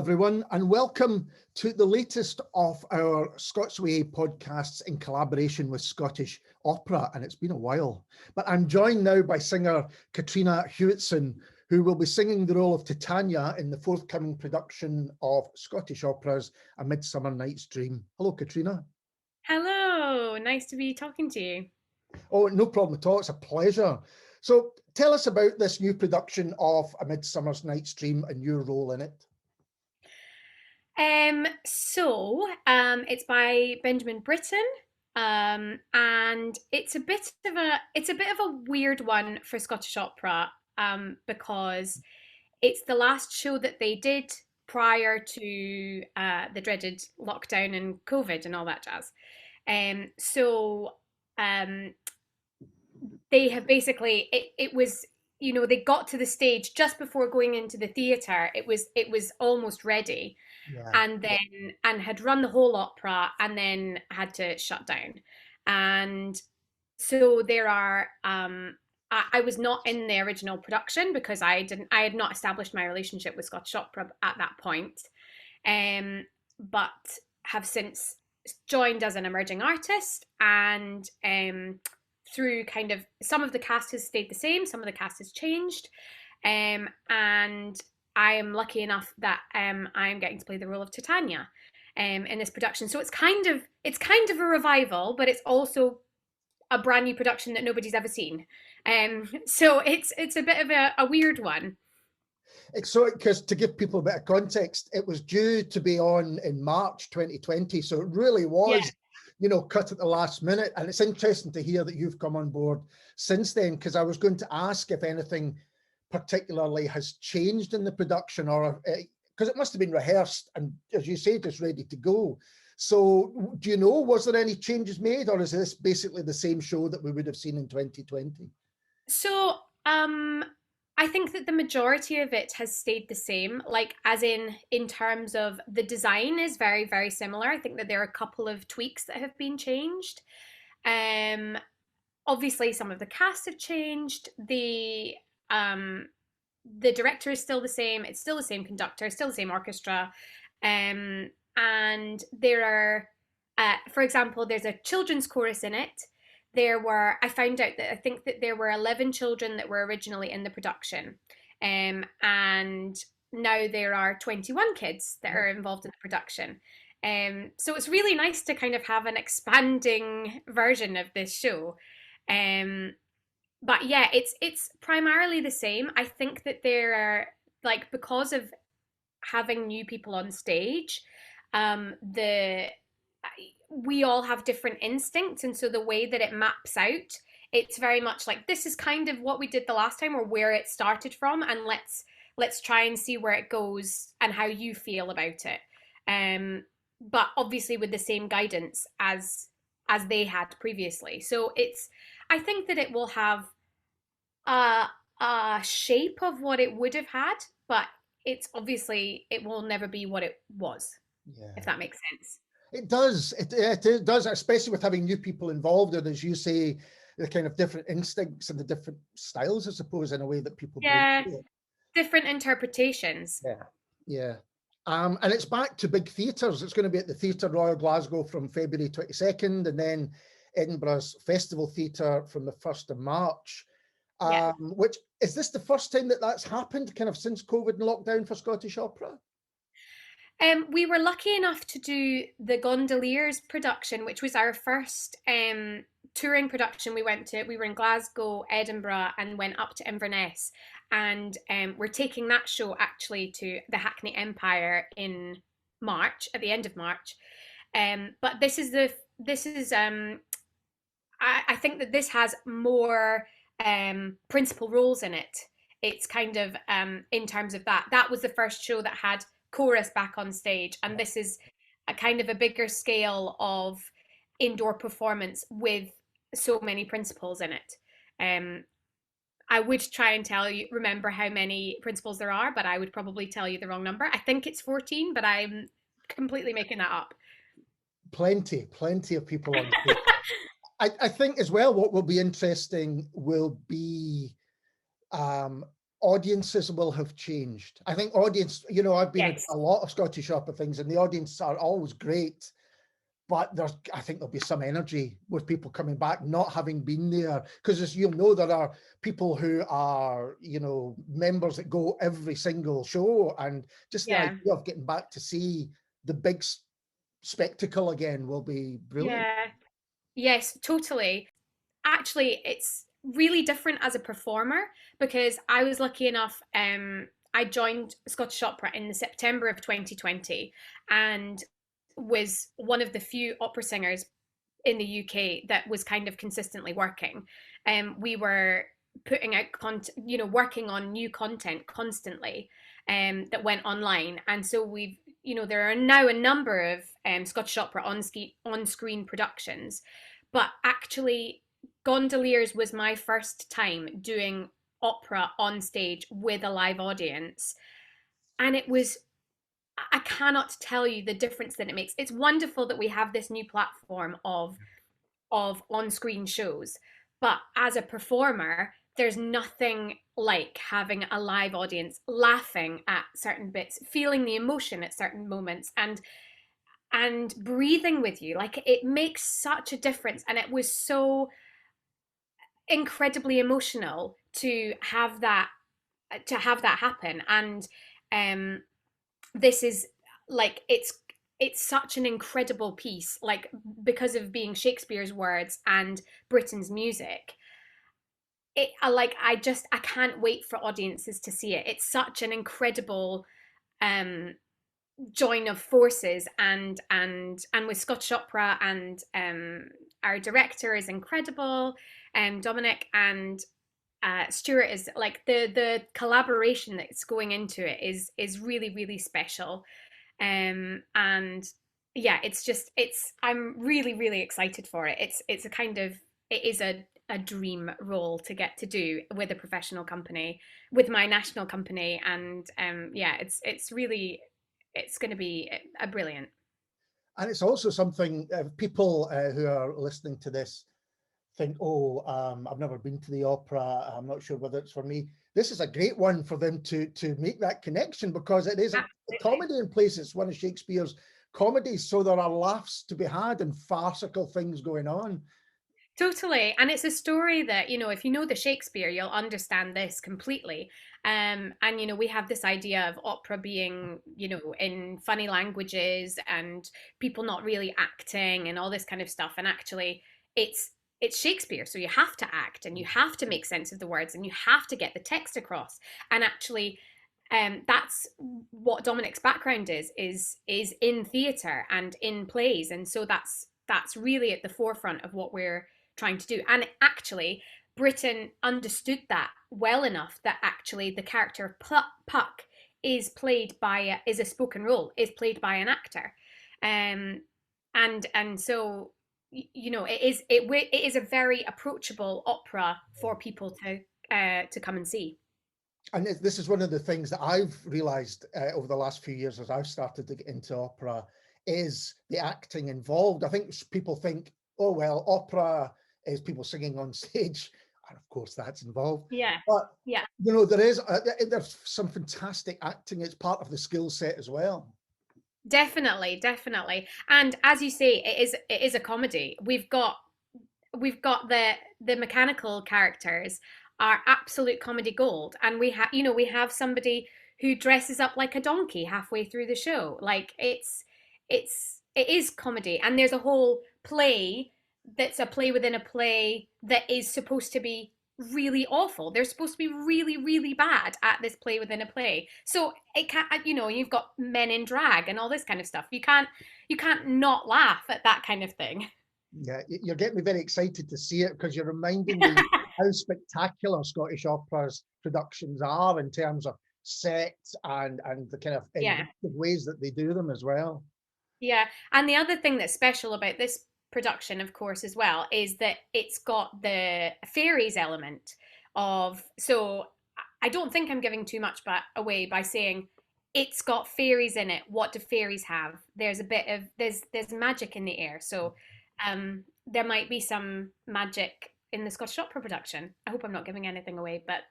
everyone, and welcome to the latest of our Scots Way podcasts in collaboration with Scottish Opera, and it's been a while. But I'm joined now by singer Catriona Hewitson, who will be singing the role of Tytania in the forthcoming production of Scottish Opera's A Midsummer Night's Dream. Hello, Catriona. Hello, nice to be talking to you. Oh, no problem at all. It's a pleasure. So tell us about this new production of A Midsummer Night's Dream and your role in it. It's by Benjamin Britten, and it's a bit of a weird one for Scottish Opera, because it's the last show that they did prior to the dreaded lockdown and COVID and all that jazz. They have basically it was, you know, they got to the stage just before going into the theatre. It was almost ready. Yeah. And had run the whole opera and then had to shut down. And so there are I was not in the original production because I had not established my relationship with Scottish Opera at that point. But have since joined as an emerging artist, and through kind of some of the cast has stayed the same, some of the cast has changed, and I am lucky enough that I'm getting to play the role of Tytania in this production. So it's kind of a revival, but it's also a brand new production that nobody's ever seen. So it's a bit of a weird one. So, because to give people a bit of context, it was due to be on in March 2020. So it really was, cut at the last minute. And it's interesting to hear that you've come on board since then, because I was going to ask if anything particularly has changed in the production, or because it must have been rehearsed and, as you say, just ready to go. So do you know, was there any changes made, or is this basically the same show that we would have seen in 2020? So I think that the majority of it has stayed the same, like as in terms of the design is very, very similar. I think that there are a couple of tweaks that have been changed. Obviously some of the cast have changed. The director is still the same. It's still the same conductor, still the same orchestra. And there are, for example, there's a children's chorus in it. I found out that I think that there were 11 children that were originally in the production. And now there are 21 kids that are involved in the production. So it's really nice to kind of have an expanding version of this show. But yeah, it's primarily the same. I think that there are, like, because of having new people on stage, we all have different instincts, and so the way that it maps out, it's very much like, this is kind of what we did the last time, or where it started from, and let's try and see where it goes and how you feel about it. But obviously with the same guidance as they had previously. So I think that it will have a shape of what it would have had, but it will never be what it was. If that makes sense. It does. It does, especially with having new people involved, and, as you say, the kind of different instincts and the different styles, I suppose, in a way that people bring to it. Different interpretations. Yeah. And it's back to big theatres. It's going to be at the Theatre Royal Glasgow from February 22nd, and then Edinburgh's Festival Theatre from the 1st of March. Which, is this the first time that that's happened, kind of since COVID and lockdown, for Scottish Opera? We were lucky enough to do the Gondoliers production, which was our first touring production. We were in Glasgow, Edinburgh, and went up to Inverness. And we're taking that show actually to the Hackney Empire in March, at the end of March. But I think that this has more principal roles in it. It's kind of, in terms of that was the first show that had chorus back on stage, and this is a kind of a bigger scale of indoor performance with so many principals in it. I would try and remember how many principals there are, but I would probably tell you the wrong number. I think it's 14, but I'm completely making that up. Plenty of people on stage. I think as well, what will be interesting will be audiences will have changed. I think audience, you know, I've been at Yes. a lot of Scottish opera things, and the audience are always great. But I think there'll be some energy with people coming back, not having been there. Because as you'll know, there are people who are, you know, members that go every single show, and just the Yeah. idea of getting back to see the big spectacle again will be brilliant. Yeah. Yes, totally. Actually, it's really different as a performer because I was lucky enough. I joined Scottish Opera in the September of 2020 and was one of the few opera singers in the UK that was kind of consistently working. We were putting out content, you know, working on new content constantly that went online. And so we've, you know, there are now a number of Scottish Opera on-screen productions, but actually Gondoliers was my first time doing opera on stage with a live audience. And it was, I cannot tell you the difference that it makes. It's wonderful that we have this new platform of on-screen shows, but as a performer, there's nothing like having a live audience laughing at certain bits, feeling the emotion at certain moments, and breathing with you. Like, it makes such a difference, and it was so incredibly emotional to have that happen. And this is like, it's such an incredible piece, like, because of being Shakespeare's words and Britain's music. I can't wait for audiences to see it. It's such an incredible um join of forces, and with Scottish Opera, and our director is incredible, Dominic, and Stuart is like, the collaboration that's going into it is really, really special. And yeah, I'm really, really excited for it. It's a kind of, it is a dream role to get to do with a professional company, with my national company. And yeah, it's really, it's going to be a brilliant. And it's also something people who are listening to this think, oh, I've never been to the opera, I'm not sure whether it's for me. This is a great one for them to make that connection, because it is a Absolutely. comedy in place. It's one of Shakespeare's comedies, so there are laughs to be had and farcical things going on. Totally. And it's a story that, you know, if you know the Shakespeare, you'll understand this completely. And, you know, we have this idea of opera being, you know, in funny languages and people not really acting and all this kind of stuff. And actually, it's it's Shakespeare. So you have to act and you have to make sense of the words and you have to get the text across. And actually, that's what Dominic's background is in theatre and in plays. And so that's really at the forefront of what we're trying to do. And actually, Britain understood that well enough that actually the character of Puck is a spoken role, is played by an actor. And so, you know, it is a very approachable opera for people to come and see. And this is one of the things that I've realized over the last few years as I've started to get into opera, is the acting involved. I think people think, oh, well, opera is people singing on stage, and of course that's involved. Yeah. But, Yeah. you know, there's some fantastic acting. It's part of the skill set as well. Definitely, definitely. And as you say, it is a comedy. We've got the mechanical characters are absolute comedy gold, and we have somebody who dresses up like a donkey halfway through the show. Like, it is comedy, and there's a whole play that's a play within a play that is supposed to be really awful. They're supposed to be really, really bad at this play within a play. So it can't, you've got men in drag and all this kind of stuff. You can't not laugh at that kind of thing. Yeah, you're getting me very excited to see it, because you're reminding me how spectacular Scottish Opera's productions are in terms of set and the kind of Yeah. inventive ways that they do them as well. Yeah. And the other thing that's special about this production, of course, as well, is that it's got the fairies element of, so I don't think I'm giving too much away by saying it's got fairies in it. What do fairies have? There's a bit of there's magic in the air. So there might be some magic in the Scottish Opera production. I hope I'm not giving anything away, but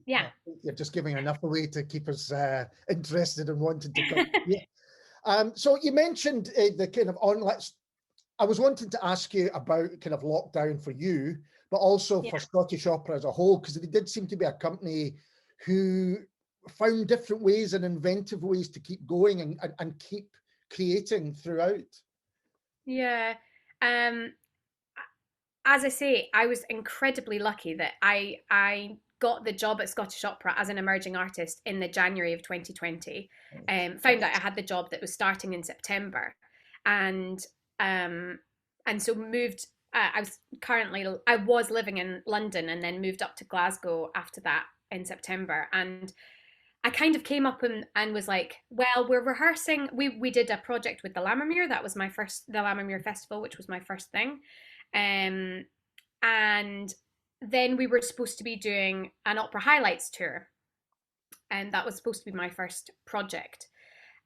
Yeah. You're just giving enough away to keep us interested and wanting to come. Yeah. So you mentioned the kind of online. I was wanting to ask you about kind of lockdown for you, but also Yeah. for Scottish Opera as a whole, because they did seem to be a company who found different ways and inventive ways to keep going and keep creating throughout. Yeah. Um, as I say, I was incredibly lucky that I got the job at Scottish Opera as an emerging artist in the January of 2020. Found out I had the job that was starting in September, and um, and so moved. I was living in London and then moved up to Glasgow after that in September, and I kind of came up and was like, well, we're rehearsing. We did a project with the Lammermuir. That was the Lammermuir Festival, which was my first thing. Um, and then we were supposed to be doing an opera highlights tour, and that was supposed to be my first project.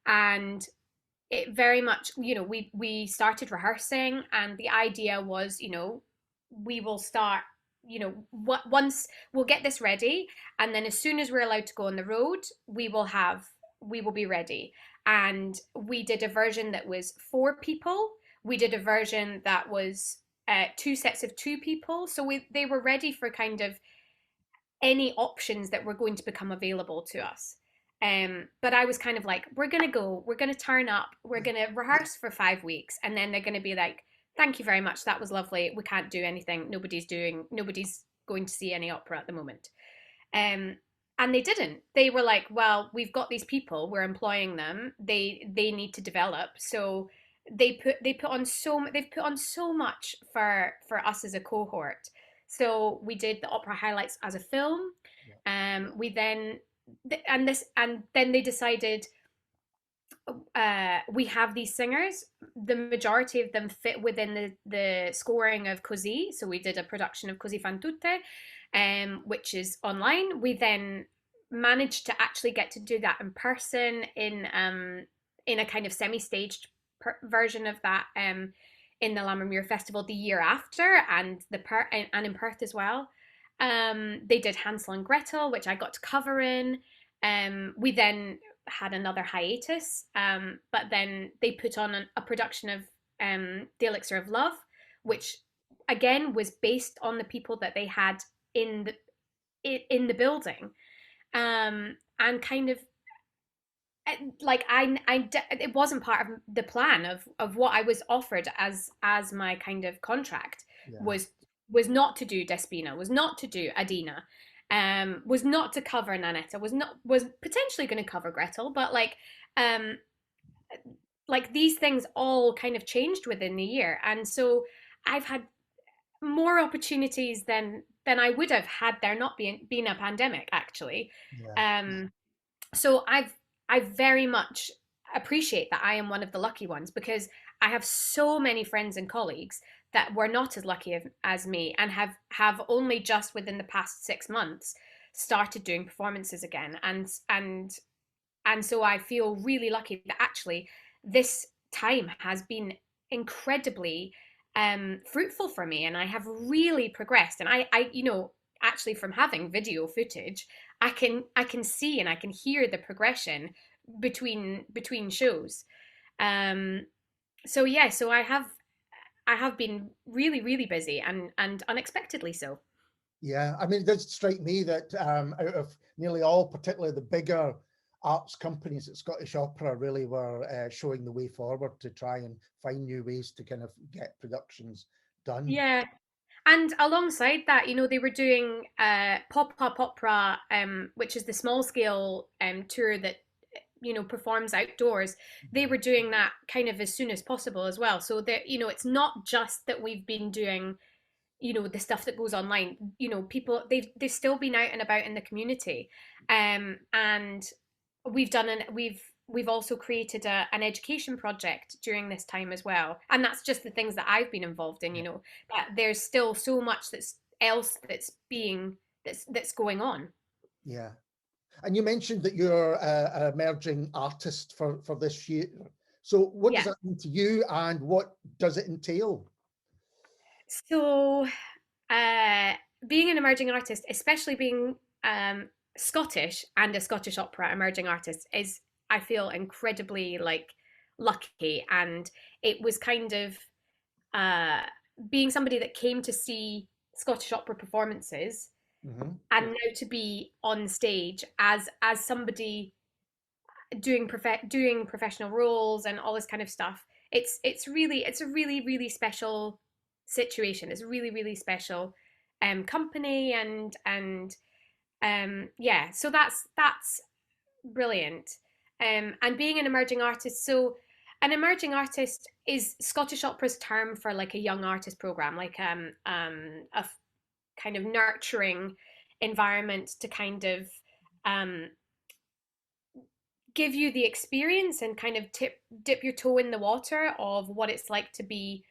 And it very much, we started rehearsing, and the idea was, we will start, once we'll get this ready, and then as soon as we're allowed to go on the road, we will be ready. And we did a version that was 4 people. We did a version that was 2 sets of 2 people. So they were ready for kind of any options that were going to become available to us. But I was kind of like, we're going to turn up, we're going to rehearse for 5 weeks, and then they're going to be like, thank you very much, that was lovely, we can't do anything, nobody's going to see any opera at the moment. And they didn't. They were like, well, we've got these people, we're employing them, they need to develop. So they've put on so much for us as a cohort. So we did the opera highlights as a film. We then and then they decided, we have these singers. The majority of them fit within the scoring of Così. So we did a production of Così fan tutte, which is online. We then managed to actually get to do that in person in a kind of semi-staged version of that in the Lammermuir Festival the year after, and and in Perth as well. They did Hansel and Gretel, which I got to cover in. We then had another hiatus, but then they put on a production of The Elixir of Love, which again was based on the people that they had in the building, and kind of like it wasn't part of the plan of what I was offered as my kind of contract. Yeah. Was not to do Despina, was not to do Adina, was not to cover Nanetta, was potentially going to cover Gretel, but like these things all kind of changed within the year, and so I've had more opportunities than I would have had there not been a pandemic, actually. Yeah. So I very much appreciate that I am one of the lucky ones, because I have so many friends and colleagues that were not as lucky as me, and have only just within the past 6 months started doing performances again, and so I feel really lucky that actually this time has been incredibly fruitful for me, and I have really progressed. And I actually, from having video footage, I can see and I can hear the progression between shows. So yeah, so I have been really, really busy, and unexpectedly so. Yeah, I mean, it does strike me that out of nearly all, particularly the bigger arts companies at Scottish Opera, really were showing the way forward to try and find new ways to kind of get productions done. Yeah. And alongside that, they were doing Poppop Opera, which is the small scale tour that performs outdoors. They were doing that kind of as soon as possible as well. So that it's not just that we've been doing the stuff that goes online. People, they've still been out and about in the community, and we've also created an education project during this time as well, and that's just the things that I've been involved in. But there's still so much that's going on. Yeah. And you mentioned that you're an emerging artist for this year. So what does Yeah. that mean to you, and what does it entail? So being an emerging artist, especially being Scottish and a Scottish opera emerging artist is, I feel, incredibly like lucky. And it was kind of uh, being somebody that came to see Scottish opera performances Hmm. and now to be on stage as somebody doing professional roles and all this kind of stuff. It's a really special situation. It's a really special company, and yeah, so that's brilliant. And being an emerging artist, so an emerging artist is Scottish Opera's term for like a young artist program, like a kind of nurturing environment to kind of um give you the experience and kind of dip your toe in the water of what it's like to be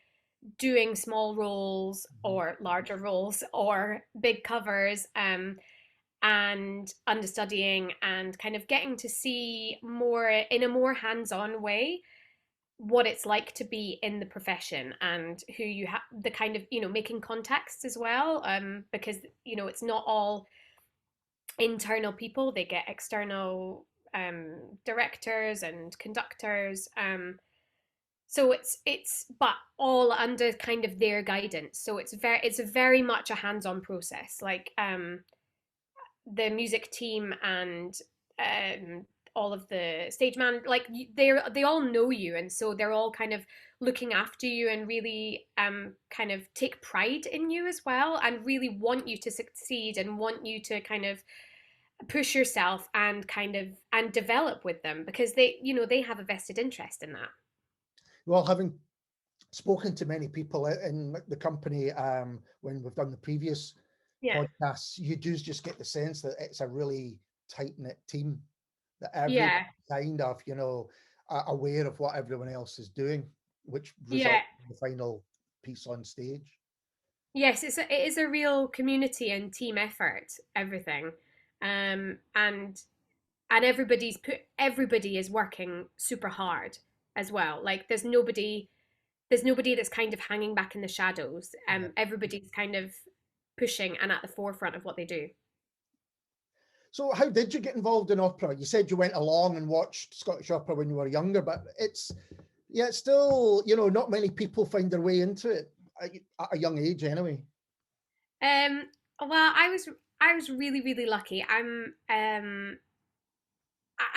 doing small roles or larger roles or big covers, and understudying and kind of getting to see more in a more hands-on way what it's like to be in the profession and who you have, the kind of, making contacts as well, because it's not all internal people. They get external directors and conductors, so it's but all under kind of their guidance. So it's a very much a hands-on process, like the music team and all of the stage man, like they all know you, and so they're all kind of looking after you and really kind of take pride in you as well, and really want you to succeed and want you to kind of push yourself and kind of and develop with them, because they have a vested interest in that. Well, having spoken to many people in the company, when we've done the previous Yeah. podcasts, you do just get the sense that it's a really tight knit team, that everyone's Yeah. kind of, aware of what everyone else is doing, which Yeah. results in the final piece on stage. Yes, it is a real community and team effort, everything. And everybody is working super hard as well. Like there's nobody that's kind of hanging back in the shadows. Yeah. Everybody's kind of pushing and at the forefront of what they do. So how did you get involved in opera? You said you went along and watched Scottish opera when you were younger, but it's still, not many people find their way into it at a young age anyway. Um, well, I was really lucky. I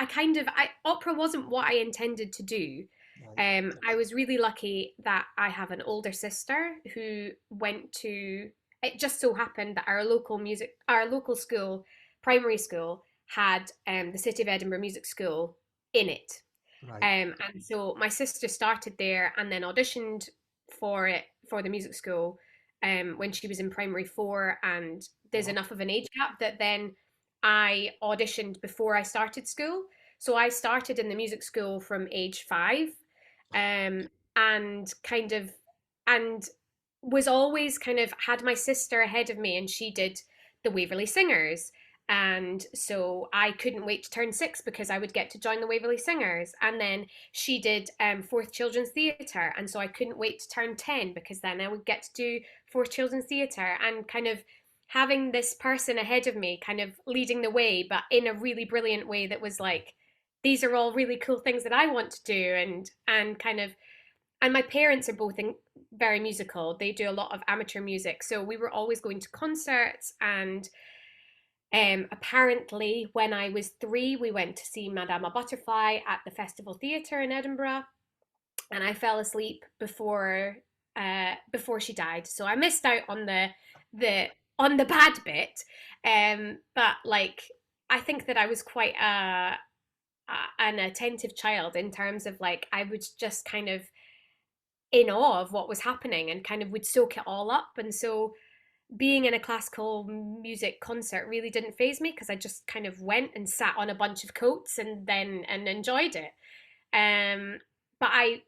kind of I opera wasn't what I intended to do. Right. I was really lucky that I have an older sister who went to. It just so happened that our local school, primary school, had the City of Edinburgh Music School in it. Right. And so my sister started there and then auditioned for the music school when she was in primary four. And there's Wow. enough of an age gap that then I auditioned before I started school. So I started in the music school from age 5, and kind of and was always kind of had my sister ahead of me, and she did the Waverley Singers. And so I couldn't wait to turn 6 because I would get to join the Waverley Singers. And then she did Fourth Children's Theatre. And so I couldn't wait to turn 10 because then I would get to do Fourth Children's Theatre, and kind of having this person ahead of me kind of leading the way, but in a really brilliant way that was like, these are all really cool things that I want to do. And kind of, and my parents are both very musical. They do a lot of amateur music. So we were always going to concerts. And apparently, when I was 3, we went to see Madame Butterfly at the Festival Theatre in Edinburgh, and I fell asleep before she died. So I missed out the on the bad bit. But like I think that I was quite an attentive child in terms of like I was just kind of in awe of what was happening and kind of would soak it all up. And so being in a classical music concert really didn't faze me because I just kind of went and sat on a bunch of coats and enjoyed it. Um, but I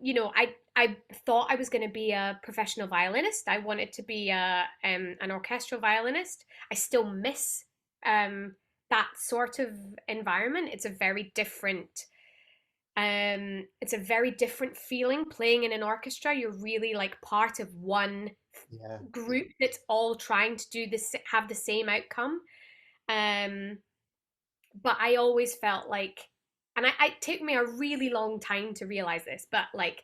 thought I was going to be a professional violinist. I wanted to be an orchestral violinist. I still miss that sort of environment. It's a very different feeling playing in an orchestra. You're really like part of one Yeah. group that's all trying to do this, have the same outcome. Um, but I always felt like, and it took me a really long time to realize this, but like,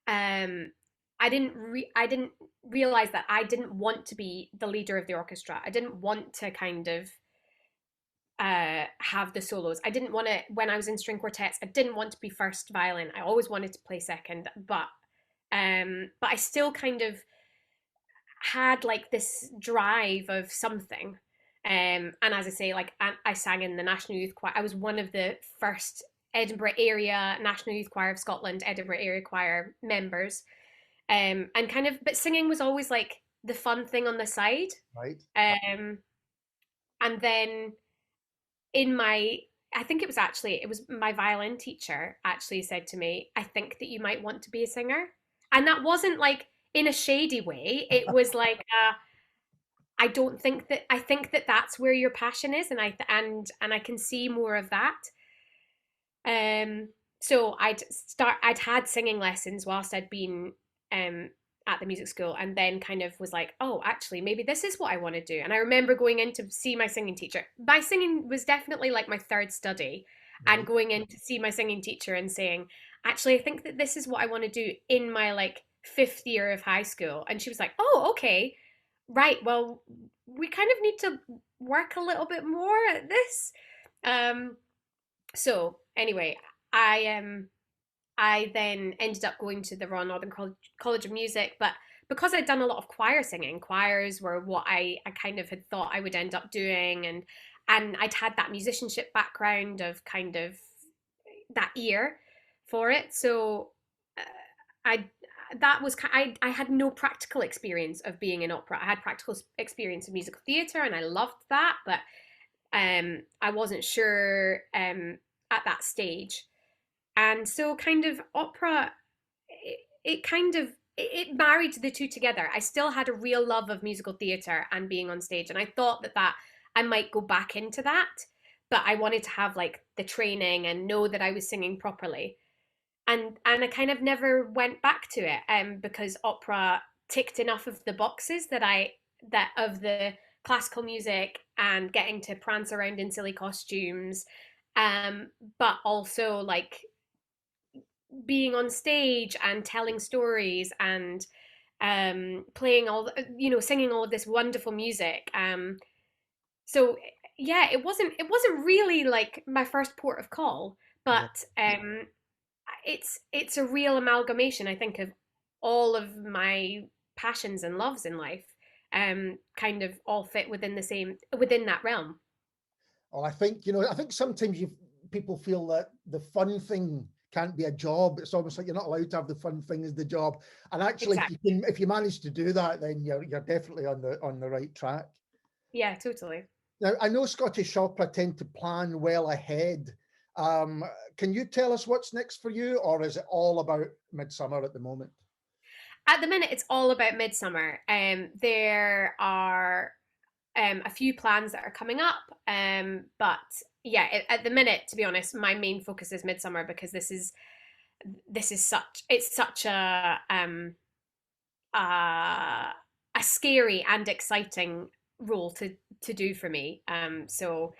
I didn't realize that I didn't want to be the leader of the orchestra. I didn't want to kind of have the solos. I didn't want to, when I was in string quartets, I didn't want to be first violin. I always wanted to play second, but I still kind of had like this drive of something. And as I say, like I sang in the National Youth Choir. I was one of the first Edinburgh area National Youth Choir of Scotland, Edinburgh area choir members. And kind of, but singing was always like the fun thing on the side. Right. And then I think it was my violin teacher actually said to me, I think that you might want to be a singer. And that wasn't like in a shady way. It was like, I think that that's where your passion is. And I can see more of that. So I'd had singing lessons whilst I'd been, at the music school, and then kind of was like, oh, actually, maybe this is what I want to do. And I remember going in to see my singing teacher. My singing was definitely like my third study, and going in to see my singing teacher and saying, actually, I think that this is what I want to do in my like 5th year of high school. And she was like, oh, okay, right. Well, we kind of need to work a little bit more at this. So anyway, I then ended up going to the Royal Northern College of Music, but because I'd done a lot of choir singing, choirs were what I kind of had thought I would end up doing, and I'd had that musicianship background of kind of that ear for it. So I had no practical experience of being in opera. I had practical experience of musical theatre, and I loved that, but I wasn't sure at that stage. And so kind of opera, it married the two together. I still had a real love of musical theatre and being on stage. And I thought that I might go back into that, but I wanted to have like the training and know that I was singing properly. And I kind of never went back to it, because opera ticked enough of the boxes that of the classical music and getting to prance around in silly costumes, but also like being on stage and telling stories and playing singing all of this wonderful music. So yeah, it wasn't really like my first port of call, but it's a real amalgamation, I think, of all of my passions and loves in life, kind of all fit within that realm. Well, I think sometimes people feel that the fun thing can't be a job. It's almost like you're not allowed to have the fun thing as the job. And actually, Exactly. if you manage to do that, then you're definitely on the right track. Yeah, totally. Now, I know Scottish opera tend to plan well ahead. Can you tell us what's next for you, or is it all about Midsummer at the moment? At the minute, it's all about Midsummer. There are a few plans that are coming up, but yeah, at the minute, to be honest, my main focus is Midsummer, because this is such a scary and exciting role to do for me. So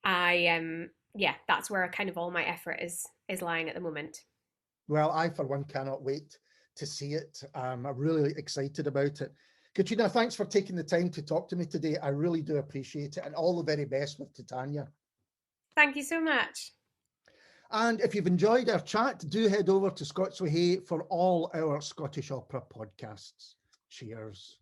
yeah, that's where kind of all my effort is lying at the moment. Well, I for one cannot wait to see it. I'm really excited about it. Catriona, thanks for taking the time to talk to me today. I really do appreciate it, and all the very best with Tytania. Thank you so much. And if you've enjoyed our chat, do head over to Scots Way for all our Scottish Opera podcasts. Cheers.